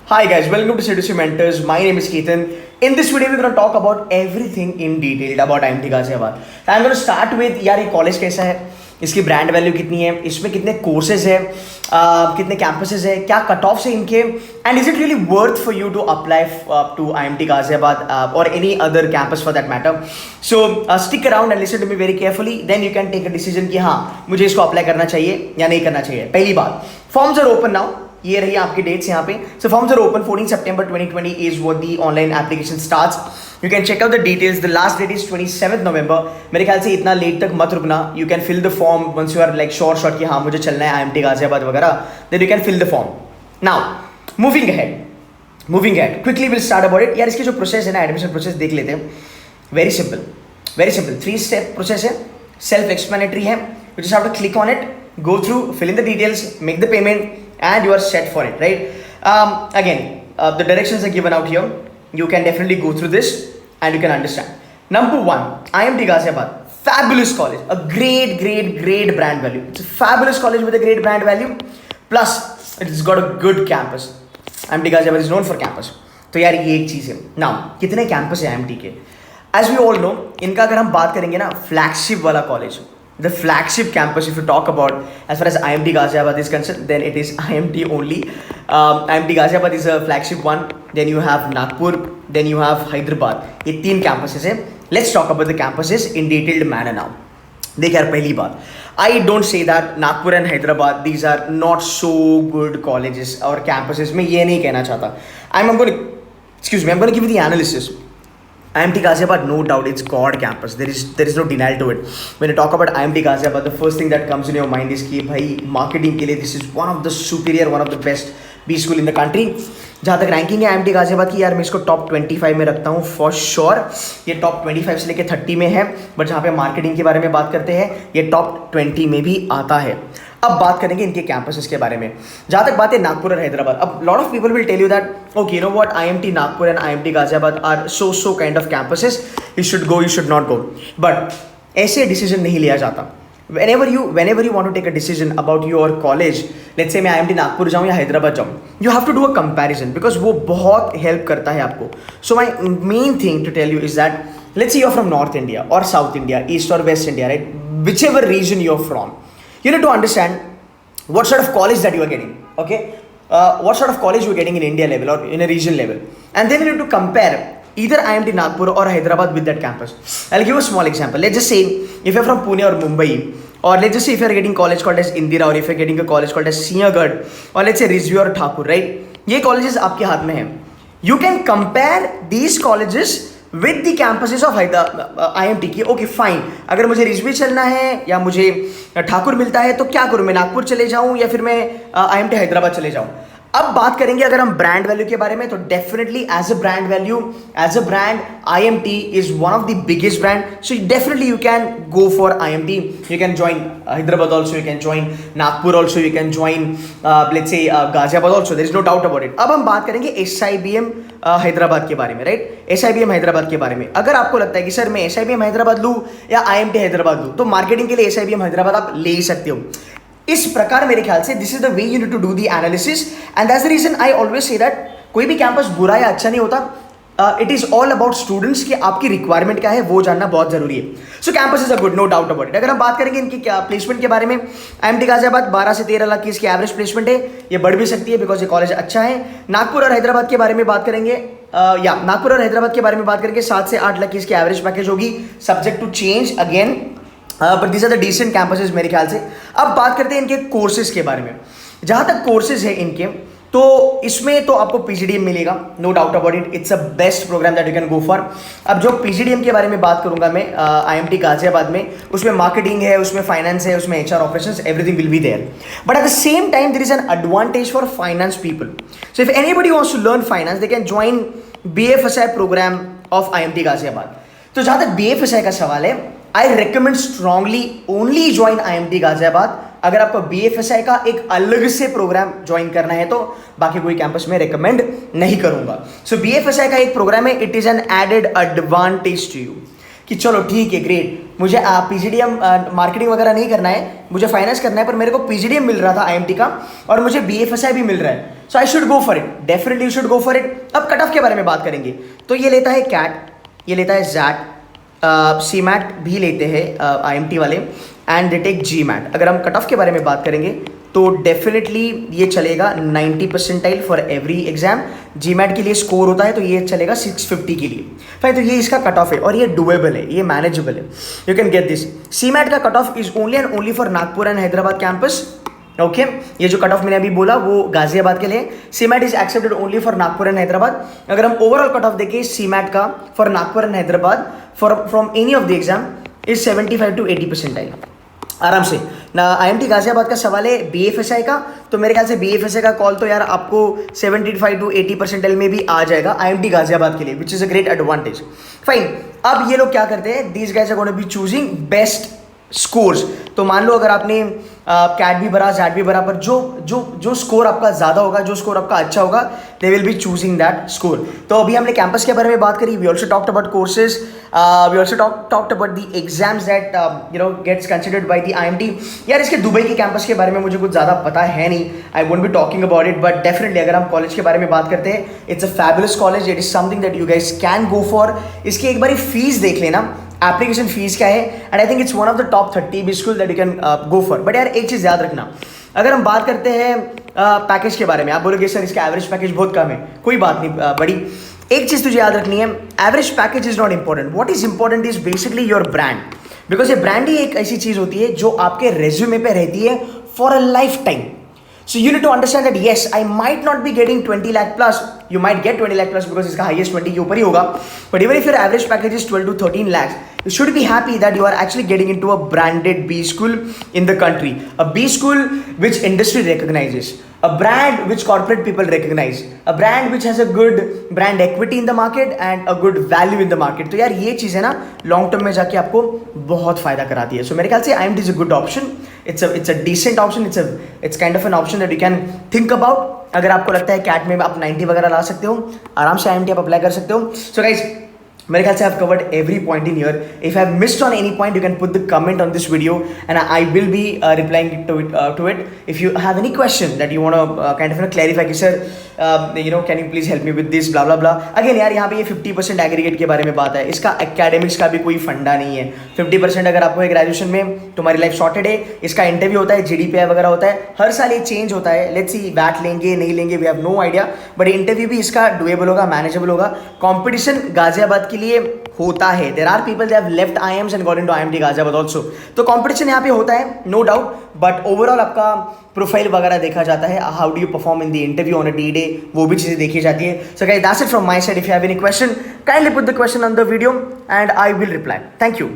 Hi guys, welcome to C2C Mentors. My name is Ketan. In this video, we're going to talk about everything in detail about IMT Ghaziabad. I'm going to start with यार ये college कैसा है, इसकी brand value कितनी है, इसमें कितने courses है, कितने कैंपसेस है, क्या कट ऑफ्स है इनके, and is it really worth for you to apply to IMT Ghaziabad और any other campus for that matter. So stick around and listen to me very carefully, then you can take a decision कि हाँ मुझे इसको apply करना चाहिए या नहीं करना चाहिए. पहली बात, फॉर्म्स आर ओपन नाउ. ये रही आपकी डेट्स यहाँ पे. So forms are open. 14 September 2020 is what the online application starts. You can check out the details. The last date is 27 November. मेरे ख्याल से इतना लेट तक मत रुकना. You can fill the form once you are like sure shot कि हाँ मुझे चलना है IMT Ghaziabad वगैरह, then you can fill the form. Now moving ahead quickly will start about it. यार इसकी जो प्रोसेस है ना, एडमिशन प्रोसेस देख लेते हैं. वेरी सिंपल 3 स्टेप प्रोसेस है. सेल्फ एक्सप्लेनेटरी है. You just have to click on it, go through, fill in the details, make the payment, and you are set for it, right? Again, the directions are given out here. You can definitely go through this and you can understand. Number 1, IMT Ghaziabad, fabulous college, a great brand value. It's a fabulous college with a great brand value, plus it's got a good campus. IMT Ghaziabad is known for campus. तो यार ये एक चीज़ है. Now, कितने campus है IMT के? As we all know, इनका अगर हम बात करेंगे ना, फ्लैगशिप वाला college, the flagship campus, if you talk about as far as IMT Ghaziabad is concerned, then it is IMT only. IMT Ghaziabad is a flagship one. Then you have Nagpur, then you have Hyderabad. ये 3 campuses हैं. Let's talk about the campuses in detailed manner now. देख यार, पहली बात, I don't say that Nagpur and Hyderabad these are not so good colleges or campuses. मैं ये नहीं कहना चाहता. I'm going to give you the analysis. IMT Ghaziabad, no doubt, it's God campus. There is no denial to it. When you talk about IMT Ghaziabad, the first thing that comes in your mind is कि भाई marketing के लिए this is one of the superior, one of the best B school in the country. जहाँ तक ranking है IMT Ghaziabad की, यार मैं इसको टॉप 25 में रखता हूँ फॉर श्योर. ये टॉप 25 से लेके 30 में है, बट जहाँ पे मार्केटिंग के बारे में बात करते हैं ये टॉप 20 में भी आता है. अब बात करेंगे इनके कैंपसेस के बारे में. जहाँ तक बात है नागपुर और हैदराबाद, अब lot of people will tell you that okay, you know what, IMT Nagpur and IMT Ghaziabad are so kind of campuses, you should go, you should not go. But ऐसे डिसीजन नहीं लिया जाता. whenever you want to take a decision about your college, let's say मैं IMT Nagpur जाऊँ या हैदराबाद जाऊँ, you have to do a comparison because वो बहुत हेल्प करता है आपको. So my main thing to tell you is that let's say you're from North India or South India, East or West India, right? Whichever region you're from, you need to understand what sort of college that you are getting, okay? What sort of college you're getting in India level or in a region level, and then you need to compare either IMT Nagpur or Hyderabad with that campus. I'll give a small example. Let's just say if you're from Pune or Mumbai, or let's just say if you're getting college called as Indira, or if you're getting a college called as Sinhagad, or let's say Rizvi or Thakur, right? ये colleges आपके हाथ में हैं. You can compare these colleges with the campuses of IMT की. Okay fine, अगर मुझे रिजवी चलना है या मुझे ठाकुर मिलता है तो क्या करूँ, मैं नागपुर चले जाऊँ या फिर मैं IMT हैदराबाद चले जाऊँ. अब बात करेंगे अगर हम ब्रांड वैल्यू के बारे में, तो definitely as a brand value, as a brand IMT is one of the biggest brand. So definitely you can go for IMT. You can join Hyderabad also, you can join Nagpur also, you can join let's say Ghaziabad also. There is no doubt about it. अब हम बात करेंगे SIBM Hyderabad के बारे में, right? SIBM Hyderabad के बारे में अगर आपको लगता है कि सर मैं SIBM हैदराबाद लूँ या IMT हैदराबाद लूँ, तो मार्केटिंग के लिए SIBM हैदराबाद आप ले ही सकते हो. इस प्रकार मेरे ख्याल से this is the way you need to do the analysis, and that's the reason I always say that कोई भी कैंपस बुरा या अच्छा नहीं होता. It is all about students कि आपकी रिक्वायरमेंट क्या है वो जानना बहुत जरूरी है. So campus is a good, no doubt about it. अगर हम बात करेंगे इनकी प्लेसमेंट के बारे में, IMT Ghaziabad 12 से 13 लाख की इसकी एवरेज प्लेसमेंट है. ये बढ़ भी सकती है बिकॉज ये कॉलेज अच्छा है. नागपुर और हैदराबाद के बारे में बात करेंगे, नागपुर और हैदराबाद के बारे में बात करेंगे, 7 से 8 लाख की इसकी एवरेज पैकेज होगी, subject to change again, but these are the decent campuses मेरे ख्याल से. अब बात करते हैं इनके कोर्सेज के बारे में. जहाँ तक कोर्सेज है इनके, तो इसमें तो आपको PGDM मिलेगा, no doubt about it. It's a best program that you can go for. अब जो PGDM के बारे में बात करूंगा मैं IMT Ghaziabad में, उसमें मार्केटिंग है, उसमें फाइनेंस है, उसमें HR operations, everything will be there. But at the same time there is an advantage for finance people. So if anybody wants to learn finance, they can join BFSI program of IMT Ghaziabad. तो जहाँ तक BFSI का सवाल है, I recommend strongly only join IMT Ghaziabad. अगर आपको BFSI का एक अलग से प्रोग्राम ज्वाइन करना है तो बाकी कोई कैंपस में रिकमेंड नहीं करूंगा. सो BFSI का एक प्रोग्राम है, it is an added advantage to you कि चलो ठीक है, ग्रेट, मुझे PGDM मार्केटिंग वगैरह नहीं करना है, मुझे फाइनेंस करना है, पर मेरे को PGDM मिल रहा था IMT का और मुझे BFSI भी मिल रहा है, so I should go for it, definitely you should go for it. अब कट ऑफ के बारे में बात करेंगे तो ये लेता है कैट, ये लेता है जैट, CMAT भी लेते हैं IMT वाले, एंड दे टेक GMAT। अगर हम कट ऑफ के बारे में बात करेंगे तो डेफिनेटली ये चलेगा 90 percentile for every exam. GMAT के लिए स्कोर होता है तो ये चलेगा 650 के लिए। फाइन, तो ये इसका कट ऑफ है और ये डुएबल है, ये मैनेजेबल है, you can get this. CMAT का cut off is only and only for Nagpur and Hyderabad campus. Okay, ये जो कट ऑफ मैंने अभी बोला वो गाजियाबाद के लिए। CMAT is accepted only for Nagpur and Hyderabad. अगर हम ओवरऑल कट ऑफ देखें CMAT का for Nagpur and Hyderabad from any of the exam is 75 to 80 percentile आराम से ना। IMT गाजियाबाद का सवाल है BFSI का, तो मेरे ख्याल से BFSI का कॉल तो यार आपको 75 to 80 परसेंटाइल में भी आ जाएगा IMT गाजियाबाद के लिए, which is a great advantage. Fine, अब ये लोग क्या करते हैं, these guys are gonna be choosing best scores. तो मान लो अगर आपने कैट भी भरा, जैट भी भरा, पर जो स्कोर आपका ज़्यादा होगा, जो स्कोर आपका अच्छा होगा, they will be choosing that score. तो अभी हमने कैंपस के बारे में बात करी, we also talked about courses, we also talked about the exams that gets considered by the IMT। यार इसके दुबई के कैंपस के बारे में मुझे कुछ ज़्यादा पता है नहीं, I won't be talking about it, but definitely अगर हम कॉलेज के बारे में बात करते हैं, it's a fabulous college, it is something that you guys can go for. इसकी एक बारी फीस देख लेना, एप्लीकेशन फीस क्या है, and I think it's one of the top 30 B school that you can go for. But यार एक चीज़ याद रखना, अगर हम बात करते हैं पैकेज के बारे में, आप बोलोगे सर इसका एवरेज पैकेज बहुत कम है, कोई बात नहीं बड़ी, एक चीज़ तुझे याद रखनी है, average package is not important, what is important is basically your brand. Because ये ब्रांड ही एक ऐसी चीज़ होती है जो आपके रेज्यूमे पे रहती है for a life time. So you need to understand that yes, I might not be getting 20 lakh plus. You might get 20 lakh plus because इसका highest 20 के ऊपर ही होगा. But even if your average package is 12 to 13 lakhs, you should be happy that you are actually getting into a branded B school in the country. A B school which industry recognizes. A brand which corporate people recognize. A brand which has a good brand equity in the market and a good value in the market. तो यार ये चीज़ है ना long term में जाके आपको बहुत फायदा कराती है. So मेरे ख्याल से IMT is a good option. It's a decent option. It's kind of an option that you can think about. अगर आपको लगता है कैट में आप 90 वगैरह ला सकते हो, आराम से IMT आप अप्लाई कर सकते हो. So guys, मेरे ख्याल से I have covered every point in here. If I have missed on any point, you can put the comment on this video and I will be replying to it. If you have any question that you want to kind of clarify कि sir can you please help me with this blah blah blah. Again यार यहाँ पे ये 50% aggregate के बारे में बात है, इसका एकेडमिक्स का भी कोई फंडा नहीं है. 50% अगर आपको ग्रेजुएशन में तुम्हारी लाइफ सॉर्टेड है. इसका इंटरव्यू होता है, GDPI वगैरह होता है, हर साल ये चेंज होता है. लेट्स सी वैट लेंगे नहीं लेंगे, we have no idea, but interview भी इसका डुएबल होगा, मैनेजेबल होगा. कॉम्पिटिशन गाजियाबाद के लिए होता है. There are people they have left IIMs and got into IMT Ghaziabad also. तो कंपटीशन यहाँ पे होता है, नो डाउट, बट ओवरऑल आपका प्रोफाइल वगैरह देखा जाता है, how do you perform in the interview on a D-Day, वो भी चीज़ें देखी जाती है. So guys that's it from my side. If you have any question, kindly put the question on the video and I will reply. Thank you.